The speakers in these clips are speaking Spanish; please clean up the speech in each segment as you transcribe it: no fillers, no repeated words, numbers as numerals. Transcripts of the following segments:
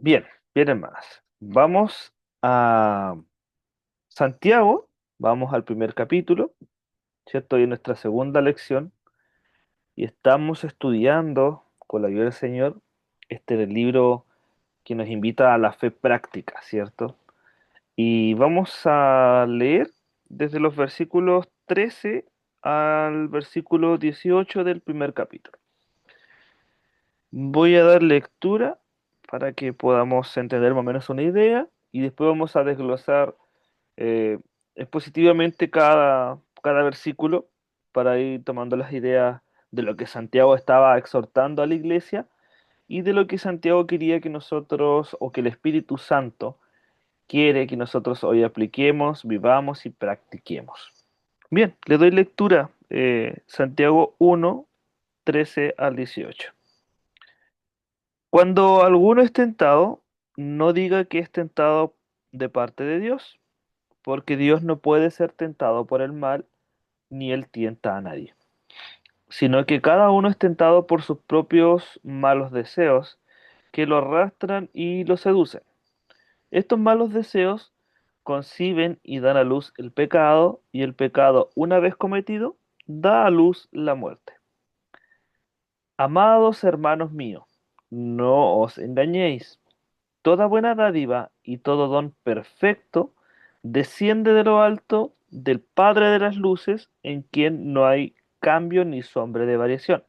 Bien, bien hermanas. Vamos a Santiago, vamos al primer capítulo, ¿cierto? Hoy en nuestra segunda lección y estamos estudiando con la ayuda del Señor este libro que nos invita a la fe práctica, ¿cierto? Y vamos a leer desde los versículos 13 al versículo 18 del primer capítulo. Voy a dar lectura para que podamos entender más o menos una idea y después vamos a desglosar eh, expositivamente cada versículo para ir tomando las ideas de lo que Santiago estaba exhortando a la iglesia y de lo que Santiago quería que nosotros, o que el Espíritu Santo quiere que nosotros hoy apliquemos, vivamos y practiquemos. Bien, le doy lectura, Santiago 1, 13 al 18. Cuando alguno es tentado, no diga que es tentado de parte de Dios, porque Dios no puede ser tentado por el mal, ni él tienta a nadie, sino que cada uno es tentado por sus propios malos deseos, que lo arrastran y lo seducen. Estos malos deseos conciben y dan a luz el pecado, y el pecado, una vez cometido, da a luz la muerte. Amados hermanos míos, no os engañéis. Toda buena dádiva y todo don perfecto desciende de lo alto del Padre de las luces, en quien no hay cambio ni sombra de variación.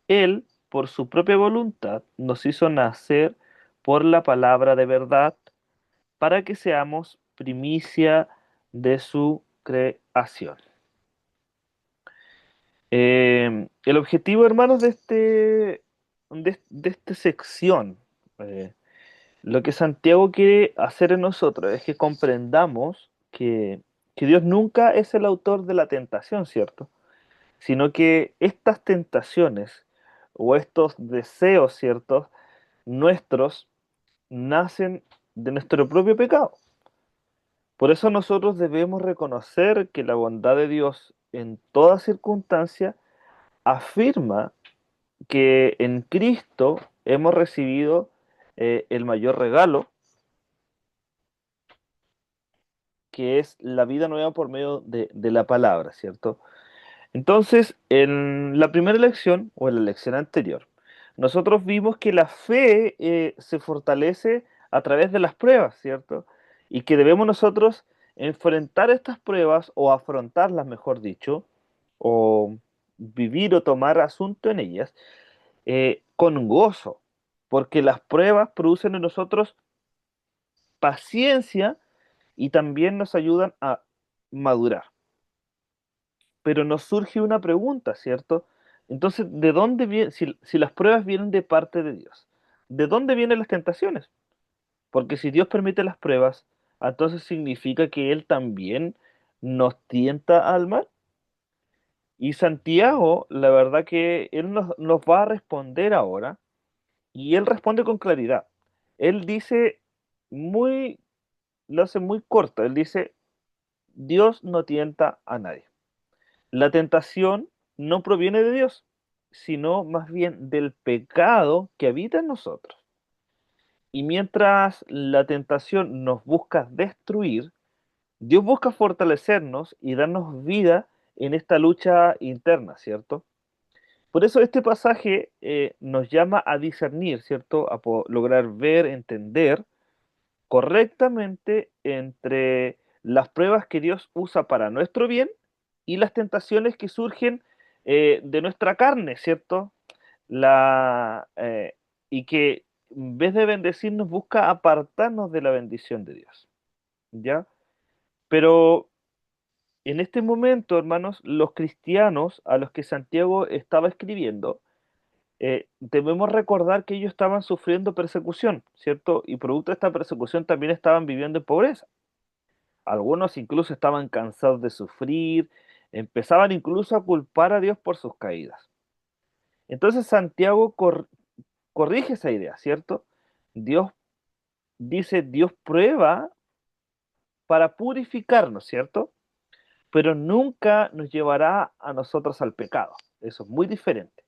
Él, por su propia voluntad, nos hizo nacer por la palabra de verdad, para que seamos primicia de su creación. El objetivo, hermanos, de esta sección, eh, lo que Santiago quiere hacer en nosotros es que comprendamos que Dios nunca es el autor de la tentación, ¿cierto? Sino que estas tentaciones o estos deseos, ¿cierto? Nuestros nacen de nuestro propio pecado. Por eso nosotros debemos reconocer que la bondad de Dios en toda circunstancia afirma que en Cristo hemos recibido el mayor regalo, que es la vida nueva por medio de la palabra, ¿cierto? Entonces, en la primera lección, o en la lección anterior, nosotros vimos que la fe se fortalece a través de las pruebas, ¿cierto? Y que debemos nosotros enfrentar estas pruebas, o afrontarlas, mejor dicho, o vivir o tomar asunto en ellas, con gozo, porque las pruebas producen en nosotros paciencia y también nos ayudan a madurar. Pero nos surge una pregunta, ¿cierto? Entonces, ¿de dónde viene, si las pruebas vienen de parte de Dios, ¿de dónde vienen las tentaciones? Porque si Dios permite las pruebas, entonces significa que Él también nos tienta al mal. Y Santiago, la verdad que Él nos va a responder ahora, y Él responde con claridad. Él dice muy, lo hace muy corto, Él dice, Dios no tienta a nadie. La tentación no proviene de Dios, sino más bien del pecado que habita en nosotros. Y mientras la tentación nos busca destruir, Dios busca fortalecernos y darnos vida en esta lucha interna, ¿cierto? Por eso este pasaje nos llama a discernir, ¿cierto? A lograr ver, entender correctamente entre las pruebas que Dios usa para nuestro bien y las tentaciones que surgen de nuestra carne, ¿cierto? La, y que en vez de bendecirnos busca apartarnos de la bendición de Dios, ¿ya? Pero en este momento, hermanos, los cristianos a los que Santiago estaba escribiendo, debemos recordar que ellos estaban sufriendo persecución, ¿cierto? Y producto de esta persecución también estaban viviendo en pobreza. Algunos incluso estaban cansados de sufrir, empezaban incluso a culpar a Dios por sus caídas. Entonces Santiago corrige esa idea, ¿cierto? Dios dice, Dios prueba para purificarnos, ¿cierto? Pero nunca nos llevará a nosotros al pecado. Eso es muy diferente.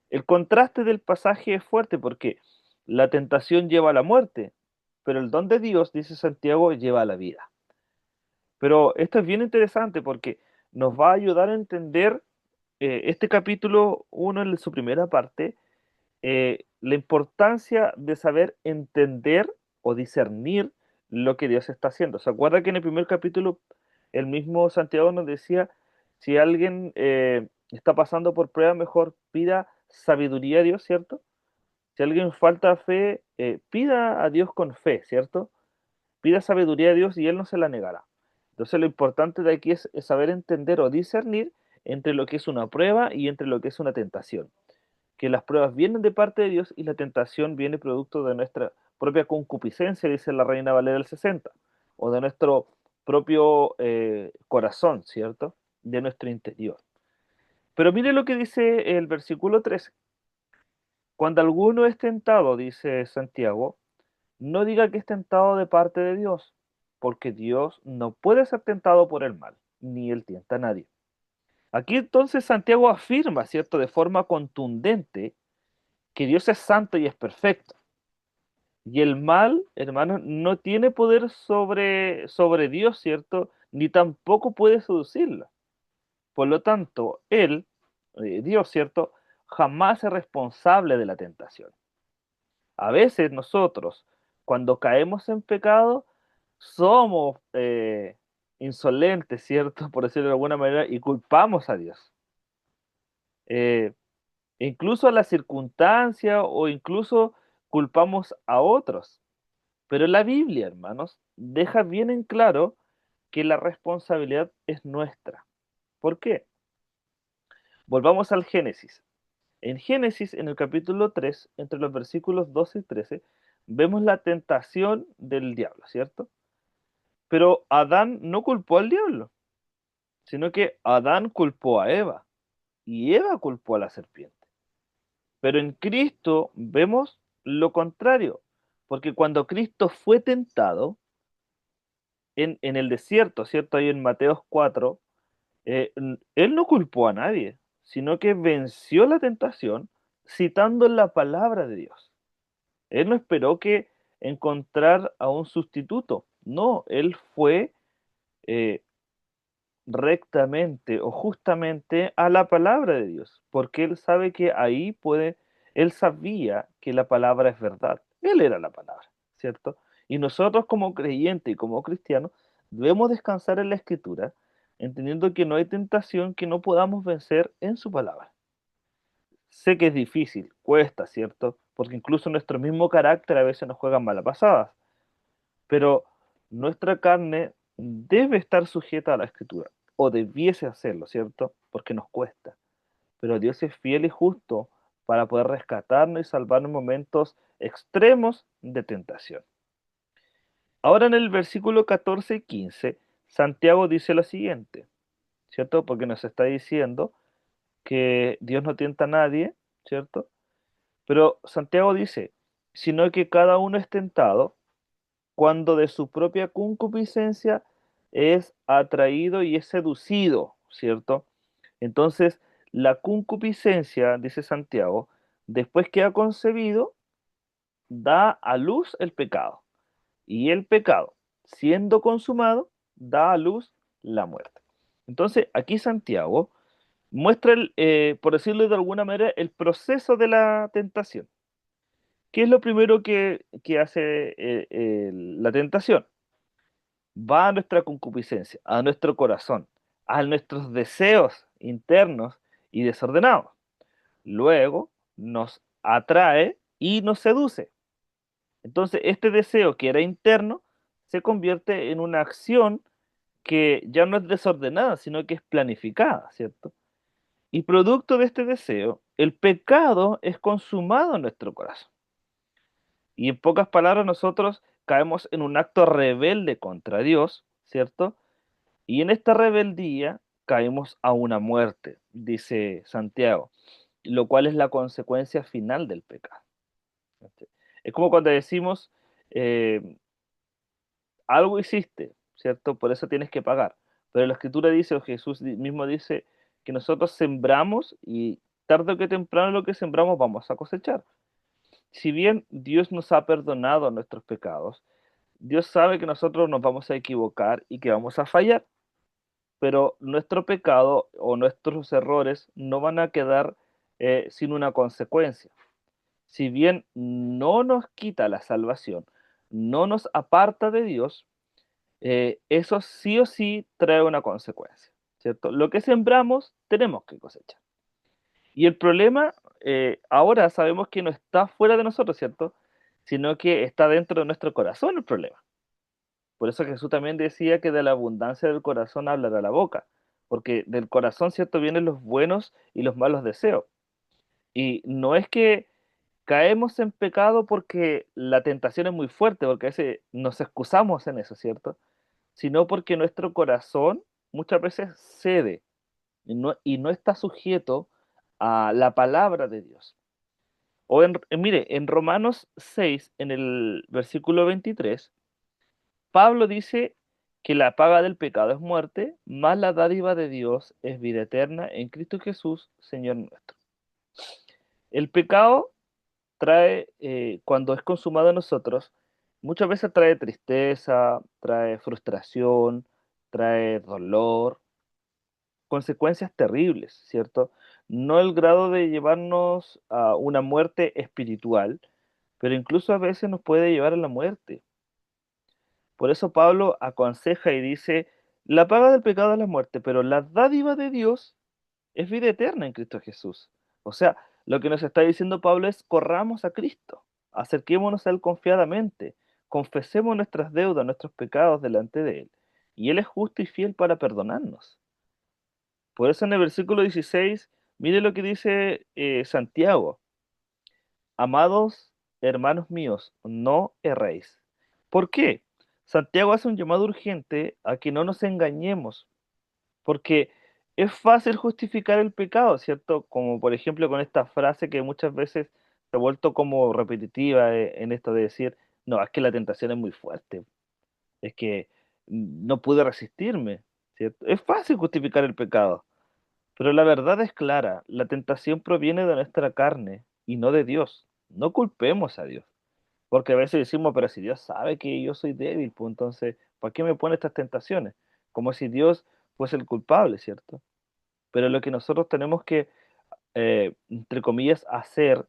El contraste del pasaje es fuerte porque La tentación lleva a la muerte, pero el don de Dios, dice Santiago, lleva a la vida. Pero esto es bien interesante porque nos va a ayudar a entender este capítulo 1 en su primera parte, la importancia de saber entender o discernir lo que Dios está haciendo. ¿Se acuerda que en el primer capítulo el mismo Santiago nos decía, si alguien está pasando por prueba, mejor pida sabiduría a Dios, ¿cierto? Si alguien falta fe, pida a Dios con fe, ¿cierto? Pida sabiduría a Dios y Él no se la negará. Entonces lo importante de aquí es saber entender o discernir entre lo que es una prueba y entre lo que es una tentación. Que las pruebas vienen de parte de Dios y la tentación viene producto de nuestra propia concupiscencia, dice la Reina Valera del 60, o de nuestro propio corazón, ¿cierto? De nuestro interior. Pero mire lo que dice el versículo 13. Cuando alguno es tentado, dice Santiago, no diga que es tentado de parte de Dios, porque Dios no puede ser tentado por el mal, ni él tienta a nadie. Aquí entonces Santiago afirma, ¿cierto?, de forma contundente, que Dios es santo y es perfecto. Y el mal, hermano, no tiene poder sobre Dios, ¿cierto? Ni tampoco puede seducirlo. Por lo tanto, Él, Dios, ¿cierto? Jamás es responsable de la tentación. A veces nosotros, cuando caemos en pecado, somos insolentes, ¿cierto? Por decirlo de alguna manera, y culpamos a Dios. Eh, Incluso a la circunstancia o incluso culpamos a otros. Pero la Biblia, hermanos, deja bien en claro que la responsabilidad es nuestra. ¿Por qué? Volvamos al Génesis. En Génesis, en el capítulo 3, entre los versículos 12 y 13, vemos la tentación del diablo, ¿cierto? Pero Adán no culpó al diablo, sino que Adán culpó a Eva y Eva culpó a la serpiente. Pero en Cristo vemos lo contrario, porque cuando Cristo fue tentado en el desierto, ¿cierto? Ahí en Mateos 4, él no culpó a nadie, sino que venció la tentación citando la palabra de Dios. Él no esperó que encontrar a un sustituto, no, él fue eh, rectamente o justamente a la palabra de Dios, porque él sabe que ahí puede, él sabía que la palabra es verdad, él era la palabra, ¿cierto? Y nosotros como creyentes y como cristianos debemos descansar en la escritura, entendiendo que no hay tentación que no podamos vencer en su palabra. Sé que es difícil, cuesta, ¿cierto? Porque incluso nuestro mismo carácter a veces nos juega malas pasadas, pero nuestra carne debe estar sujeta a la escritura, o debiese hacerlo, ¿cierto? Porque nos cuesta. Pero Dios es fiel y justo para poder rescatarnos y salvarnos en momentos extremos de tentación. Ahora en el versículo 14 y 15, Santiago dice lo siguiente, ¿cierto? Porque nos está diciendo que Dios no tienta a nadie, ¿cierto? Pero Santiago dice, sino que cada uno es tentado cuando de su propia concupiscencia es atraído y es seducido, ¿cierto? Entonces, la concupiscencia, dice Santiago, después que ha concebido, da a luz el pecado. Y el pecado, siendo consumado, da a luz la muerte. Entonces, aquí Santiago muestra, por decirlo de alguna manera, el proceso de la tentación. ¿Qué es lo primero que hace la tentación? Va a nuestra concupiscencia, a nuestro corazón, a nuestros deseos internos y desordenados. Luego nos atrae y nos seduce. Entonces, este deseo que era interno se convierte en una acción que ya no es desordenada, sino que es planificada, ¿cierto? Y producto de este deseo, el pecado es consumado en nuestro corazón. Y en pocas palabras, nosotros caemos en un acto rebelde contra Dios, ¿cierto? Y en esta rebeldía caemos a una muerte, dice Santiago, lo cual es la consecuencia final del pecado. ¿Sí? Es como cuando decimos, eh, algo hiciste, ¿cierto? Por eso tienes que pagar. Pero la Escritura dice, o Jesús mismo dice, que nosotros sembramos y tarde o que temprano lo que sembramos vamos a cosechar. si bien Dios nos ha perdonado nuestros pecados, Dios sabe que nosotros nos vamos a equivocar y que vamos a fallar, pero nuestro pecado o nuestros errores no van a quedar sin una consecuencia. Si bien no nos quita la salvación, no nos aparta de Dios, eso sí o sí trae una consecuencia, ¿cierto? Lo que sembramos, tenemos que cosechar. Y el problema, ahora sabemos que no está fuera de nosotros, ¿cierto? Sino que está dentro de nuestro corazón el problema. Por eso Jesús también decía que de la abundancia del corazón hablará la boca, porque del corazón, ¿cierto?, vienen los buenos y los malos deseos. Y no es que caemos en pecado porque la tentación es muy fuerte, porque a veces nos excusamos en eso, ¿cierto? Sino porque nuestro corazón muchas veces cede y no está sujeto a la palabra de Dios. O mire, en Romanos 6, en el versículo 23, Pablo dice que la paga del pecado es muerte, mas la dádiva de Dios es vida eterna en Cristo Jesús, Señor nuestro. El pecado trae, cuando es consumado en nosotros, muchas veces trae tristeza, trae frustración, trae dolor, consecuencias terribles, ¿cierto? No el grado de llevarnos a una muerte espiritual, pero incluso a veces nos puede llevar a la muerte. Por eso Pablo aconseja y dice, la paga del pecado es la muerte, pero la dádiva de Dios es vida eterna en Cristo Jesús. O sea, lo que nos está diciendo Pablo es corramos a Cristo, acerquémonos a Él confiadamente, confesemos nuestras deudas, nuestros pecados delante de Él, y Él es justo y fiel para perdonarnos. Por eso en el versículo 16, mire lo que dice Santiago, amados hermanos míos, no erréis. ¿Por qué? Santiago hace un llamado urgente a que no nos engañemos, porque es fácil justificar el pecado, ¿cierto? Como por ejemplo con esta frase que muchas veces se ha vuelto como repetitiva en esto de decir, no, es que la tentación es muy fuerte, es que no pude resistirme, ¿cierto? Es fácil justificar el pecado, pero la verdad es clara, la tentación proviene de nuestra carne y no de Dios. No culpemos a Dios, porque a veces decimos, pero si Dios sabe que yo soy débil, pues entonces, ¿para qué me pone estas tentaciones? Como si Dios fuese el culpable, ¿cierto? Pero lo que nosotros tenemos que, entre comillas, hacer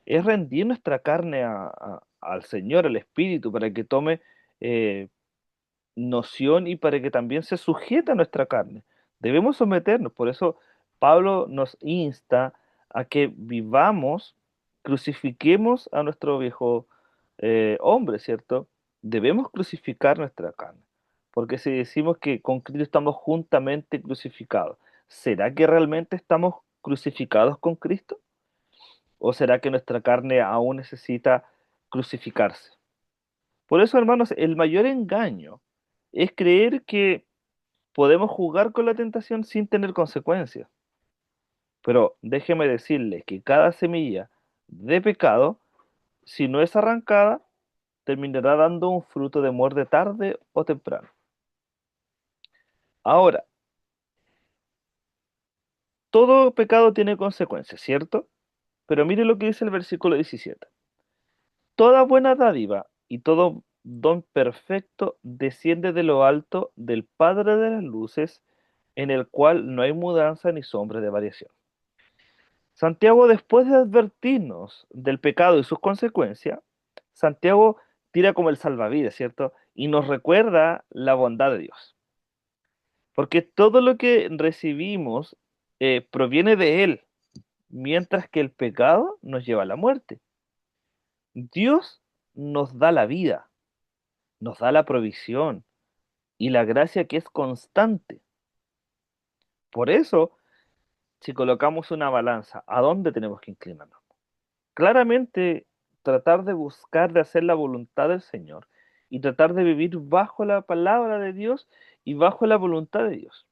es rendir nuestra carne al Señor, al Espíritu, para que tome eh, noción y para que también se sujete a nuestra carne. Debemos someternos, por eso Pablo nos insta a que vivamos, crucifiquemos a nuestro viejo hombre, ¿cierto? Debemos crucificar nuestra carne, porque si decimos que con Cristo estamos juntamente crucificados, ¿será que realmente estamos crucificados con Cristo? ¿O será que nuestra carne aún necesita crucificarse? Por eso, hermanos, el mayor engaño es creer que podemos jugar con la tentación sin tener consecuencias. Pero déjeme decirles que cada semilla de pecado, si no es arrancada, terminará dando un fruto de muerte tarde o temprano. Ahora, todo pecado tiene consecuencias, ¿cierto? Pero mire lo que dice el versículo 17. Toda buena dádiva y todo don perfecto desciende de lo alto del Padre de las luces, en el cual no hay mudanza ni sombra de variación. Santiago, después de advertirnos del pecado y sus consecuencias, Santiago tira como el salvavidas, ¿cierto? Y nos recuerda la bondad de Dios. Porque todo lo que recibimos proviene de Él, mientras que el pecado nos lleva a la muerte. Dios nos da la vida, nos da la provisión y la gracia que es constante. Por eso, si colocamos una balanza, ¿a dónde tenemos que inclinarnos? Claramente, tratar de buscar de hacer la voluntad del Señor y tratar de vivir bajo la palabra de Dios y bajo la voluntad de Dios.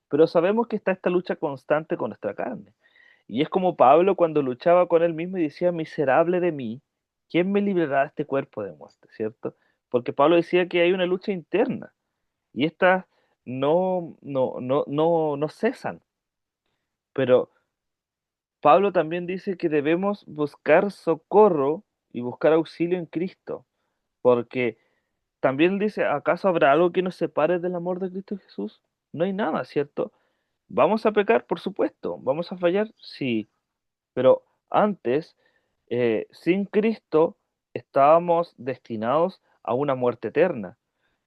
Pero sabemos que está esta lucha constante con nuestra carne. Y es como Pablo cuando luchaba con él mismo y decía, miserable de mí, ¿quién me librará de este cuerpo de muerte? ¿Cierto? Porque Pablo decía que hay una lucha interna y estas no cesan. Pero Pablo también dice que debemos buscar socorro y buscar auxilio en Cristo, porque también dice, ¿acaso habrá algo que nos separe del amor de Cristo Jesús? No hay nada, ¿cierto? ¿Vamos a pecar? Por supuesto. ¿Vamos a fallar? Sí. Pero antes, sin Cristo, estábamos destinados a una muerte eterna.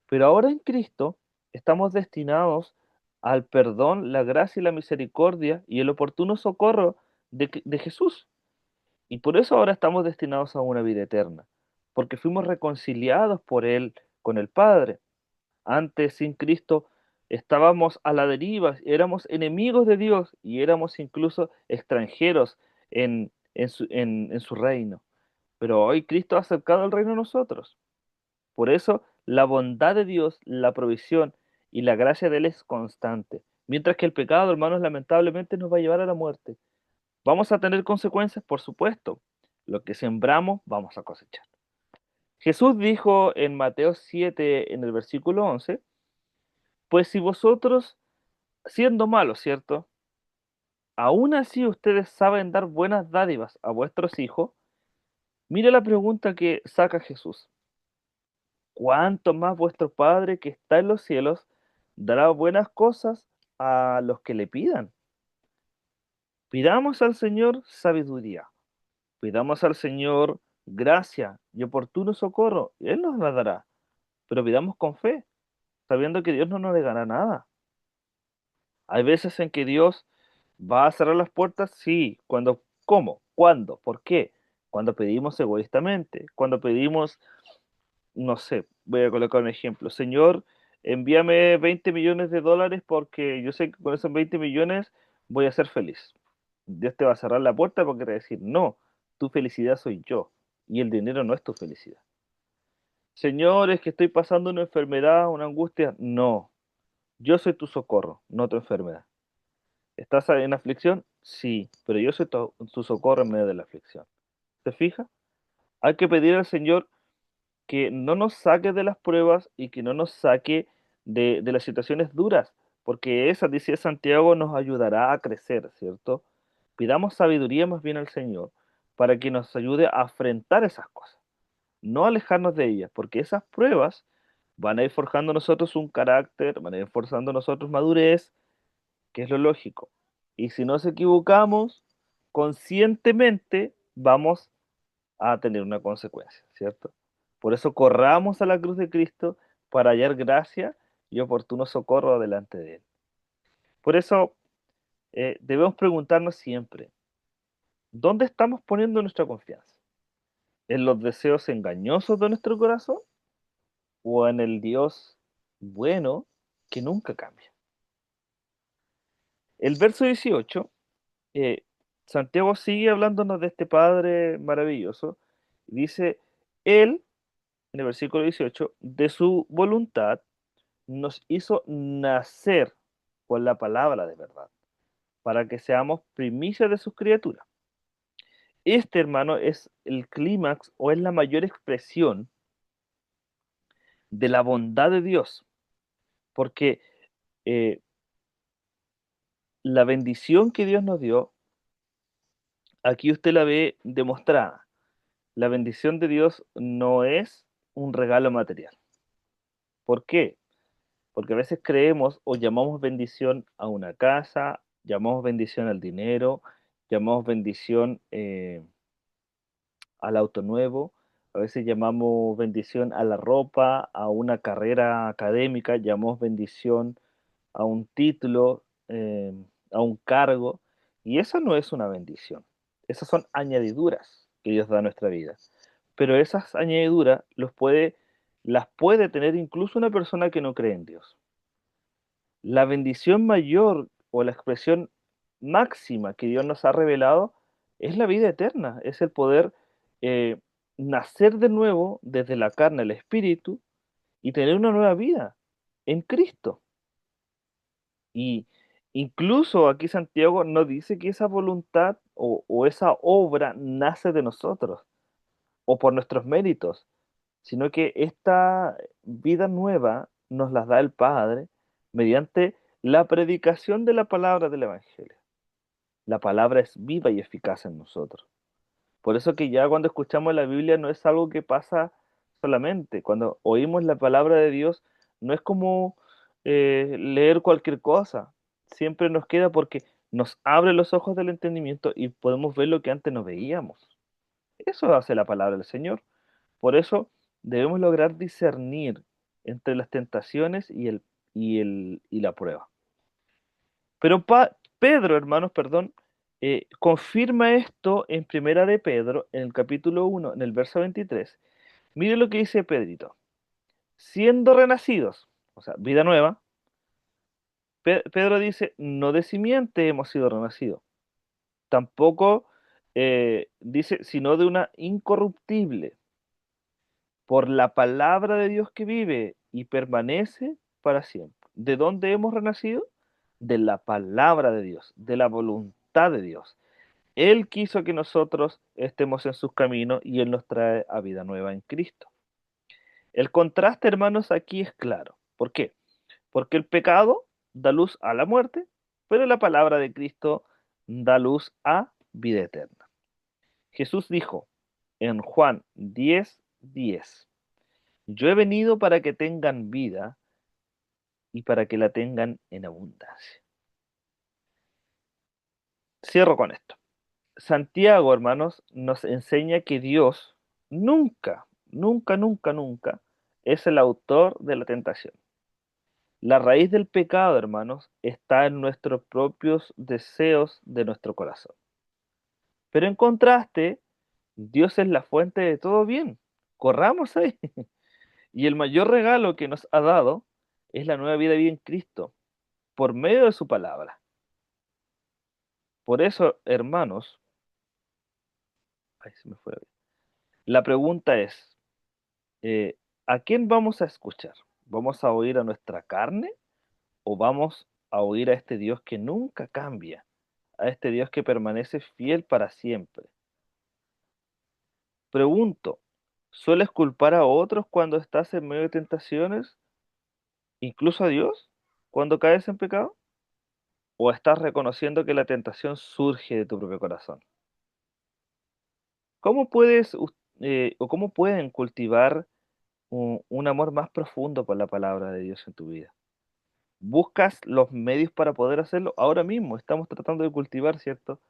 Pero ahora en Cristo estamos destinados al perdón, la gracia y la misericordia y el oportuno socorro de Jesús. Y por eso ahora estamos destinados a una vida eterna, porque fuimos reconciliados por Él con el Padre. Antes, sin Cristo, estábamos a la deriva, éramos enemigos de Dios y éramos incluso extranjeros en su reino. Pero hoy Cristo ha acercado el reino a nosotros. Por eso, la bondad de Dios, la provisión y la gracia de Él es constante. Mientras que el pecado, hermanos, lamentablemente nos va a llevar a la muerte. ¿Vamos a tener consecuencias? Por supuesto. Lo que sembramos, vamos a cosechar. Jesús dijo en Mateo 7, en el versículo 11, pues si vosotros, siendo malos, ¿cierto? Aún así ustedes saben dar buenas dádivas a vuestros hijos, mire la pregunta que saca Jesús. ¿Cuánto más vuestro Padre que está en los cielos dará buenas cosas a los que le pidan? Pidamos al Señor sabiduría, pidamos al Señor gracia y oportuno socorro, y Él nos la dará, pero pidamos con fe, sabiendo que Dios no nos negará nada. Hay veces en que Dios va a cerrar las puertas, sí. Cuando, ¿cómo? ¿Cuándo? ¿Por qué? Cuando pedimos egoístamente, cuando pedimos, no sé, voy a colocar un ejemplo. Señor, envíame 20 millones de dólares porque yo sé que con esos 20 millones voy a ser feliz. Dios te va a cerrar la puerta porque te va a decir, no, tu felicidad soy yo y el dinero no es tu felicidad. Señor, es que estoy pasando una enfermedad, una angustia. No, yo soy tu socorro, no tu enfermedad. ¿Estás en aflicción? Sí, pero yo soy tu socorro en medio de la aflicción. ¿Se fija? Hay que pedir al Señor que no nos saque de las pruebas y que no nos saque de las situaciones duras, porque esa, dice Santiago, nos ayudará a crecer, ¿cierto? Pidamos sabiduría más bien al Señor para que nos ayude a afrontar esas cosas, no alejarnos de ellas, porque esas pruebas van a ir forjando en nosotros un carácter, van a ir forzando en nosotros madurez, que es lo lógico. Y si nos equivocamos, conscientemente vamos a tener una consecuencia, ¿cierto? Por eso corramos a la cruz de Cristo para hallar gracia y oportuno socorro delante de Él. Por eso debemos preguntarnos siempre, ¿dónde estamos poniendo nuestra confianza? ¿En los deseos engañosos de nuestro corazón o en el Dios bueno que nunca cambia? El verso 18 eh, Santiago sigue hablándonos de este Padre maravilloso. Dice, Él, en el versículo 18, de su voluntad nos hizo nacer con la palabra de verdad, para que seamos primicias de sus criaturas. Este, hermano, es el clímax o es la mayor expresión de la bondad de Dios, porque eh, la bendición que Dios nos dio, aquí usted la ve demostrada. La bendición de Dios no es un regalo material. ¿Por qué? Porque a veces creemos o llamamos bendición a una casa, llamamos bendición al dinero, llamamos bendición al auto nuevo, a veces llamamos bendición a la ropa, a una carrera académica, llamamos bendición a un título, a un cargo, y eso no es una bendición. Esas son añadiduras que Dios da a nuestra vida. Pero esas añadiduras las puede tener incluso una persona que no cree en Dios. La bendición mayor o la expresión máxima que Dios nos ha revelado es la vida eterna, es el poder eh, nacer de nuevo desde la carne al espíritu y tener una nueva vida en Cristo. Y incluso aquí Santiago no dice que esa voluntad o esa obra nace de nosotros o por nuestros méritos, sino que esta vida nueva nos la da el Padre mediante la predicación de la palabra del Evangelio. La palabra es viva y eficaz en nosotros. Por eso que ya cuando escuchamos la Biblia no es algo que pasa solamente. Cuando oímos la palabra de Dios, no es como leer cualquier cosa. Siempre nos queda porque nos abre los ojos del entendimiento y podemos ver lo que antes no veíamos. Eso hace la palabra del Señor. Por eso debemos lograr discernir entre las tentaciones y la prueba. Pero Pedro, hermanos, perdón, confirma esto en Primera de Pedro, en el capítulo 1, en el verso 23. Mire lo que dice Pedrito. Siendo renacidos, o sea, vida nueva, Pedro dice, no de simiente hemos sido renacidos. Tampoco dice, sino de una incorruptible, por la palabra de Dios que vive y permanece para siempre. ¿De dónde hemos renacido? De la palabra de Dios, de la voluntad de Dios. Él quiso que nosotros estemos en sus caminos y Él nos trae a vida nueva en Cristo. El contraste, hermanos, aquí es claro. ¿Por qué? Porque el pecado da luz a la muerte, pero la palabra de Cristo da luz a vida eterna. Jesús dijo en Juan 10:10, yo he venido para que tengan vida y para que la tengan en abundancia. Cierro con esto. Santiago, hermanos, nos enseña que Dios nunca, nunca, nunca, nunca es el autor de la tentación. La raíz del pecado, hermanos, está en nuestros propios deseos de nuestro corazón. Pero en contraste, Dios es la fuente de todo bien. Corramos ahí. Y el mayor regalo que nos ha dado es la nueva vida en Cristo, por medio de su palabra. Por eso, hermanos, ay, se me fue. La pregunta es, ¿a quién vamos a escuchar? ¿Vamos a oír a nuestra carne o vamos a oír a este Dios que nunca cambia, a este Dios que permanece fiel para siempre? Pregunto, ¿sueles culpar a otros cuando estás en medio de tentaciones, incluso a Dios, cuando caes en pecado? ¿O estás reconociendo que la tentación surge de tu propio corazón? ¿Cómo o cómo pueden cultivar un amor más profundo por la palabra de Dios en tu vida? ¿Buscas los medios para poder hacerlo? Ahora mismo estamos tratando de cultivar, ¿cierto?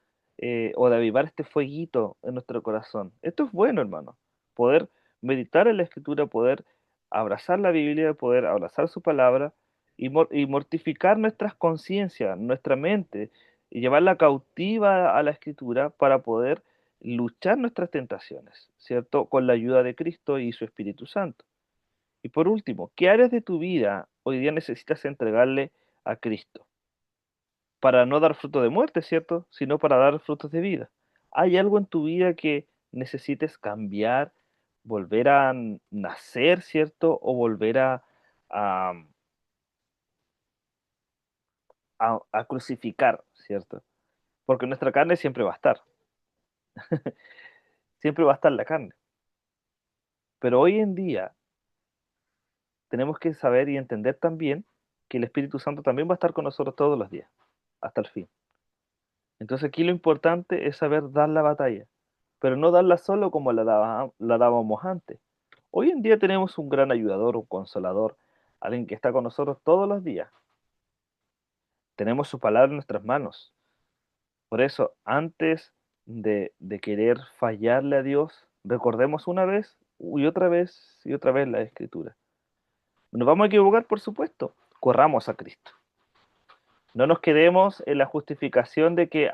O de avivar este fueguito en nuestro corazón. Esto es bueno, hermano. Poder meditar en la Escritura, poder abrazar la Biblia, poder abrazar su palabra y mortificar nuestras conciencias, nuestra mente, y llevarla cautiva a la Escritura para poder luchar nuestras tentaciones, ¿cierto? Con la ayuda de Cristo y su Espíritu Santo. Y por último, ¿qué áreas de tu vida hoy día necesitas entregarle a Cristo? Para no dar fruto de muerte, ¿cierto? Sino para dar frutos de vida. ¿Hay algo en tu vida que necesites cambiar, volver a nacer, ¿cierto? O volver a, a crucificar, ¿cierto? Porque nuestra carne siempre va a estar, siempre va a estar la carne. Pero hoy en día tenemos que saber y entender también que el Espíritu Santo también va a estar con nosotros todos los días, hasta el fin. Entonces aquí lo importante es saber dar la batalla, pero no darla solo como la dábamos antes. Hoy en día tenemos un gran ayudador, un consolador, alguien que está con nosotros todos los días. Tenemos su palabra en nuestras manos. Por eso, antes de querer fallarle a Dios, recordemos una vez y otra vez y otra vez la Escritura. Nos vamos a equivocar, por supuesto. Corramos a Cristo. No nos quedemos en la justificación de que,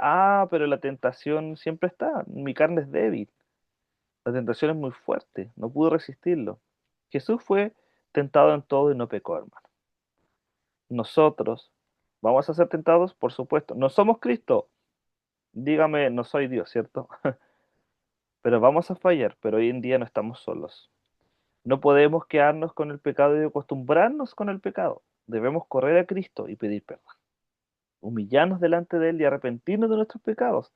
pero la tentación siempre está, mi carne es débil. La tentación es muy fuerte, no pude resistirlo. Jesús fue tentado en todo y no pecó, hermano. Nosotros vamos a ser tentados, por supuesto. No somos Cristo. Dígame, no soy Dios, ¿cierto? Pero vamos a fallar, pero hoy en día no estamos solos. No podemos quedarnos con el pecado y acostumbrarnos con el pecado. Debemos correr a Cristo y pedir perdón. Humillarnos delante de Él y arrepentirnos de nuestros pecados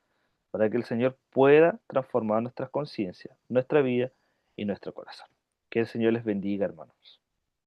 para que el Señor pueda transformar nuestras conciencias, nuestra vida y nuestro corazón. Que el Señor les bendiga, hermanos.